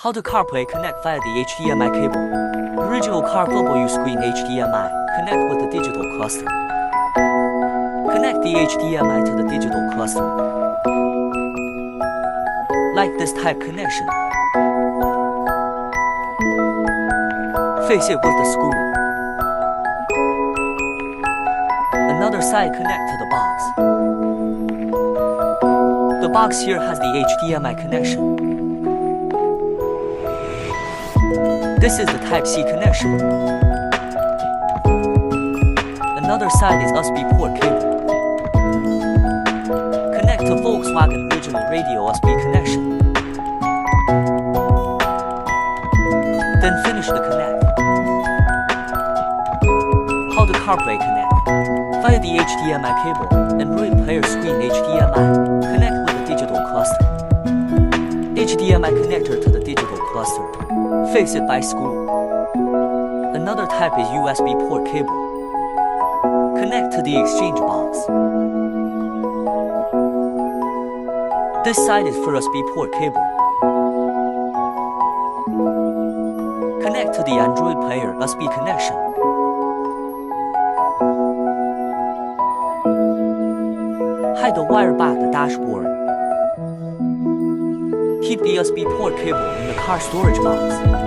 How to CarPlay connect via the HDMI cable. Original CarPlay screen HDMI. Connect with the digital cluster. Connect the HDMI to the digital cluster. Like this type connection. Face it with the screw. Another side connect to the box. The box here has the HDMI connection. This is the Type-C connection. Another side is USB port cable. Connect to Volkswagen original radio USB connection. Then finish the connect. How to CarPlay connect. Via the HDMI cable, Android player screen HDMI. Connect with the digital cluster. HDMI connector to the digital cluster. Face it by screw. Another type is USB port cable. Connect to the exchange box. This side is for USB port cable. Connect to the Android player USB connection. Hide the wire back the dashboard. Keep the USB port cable in the car storage box.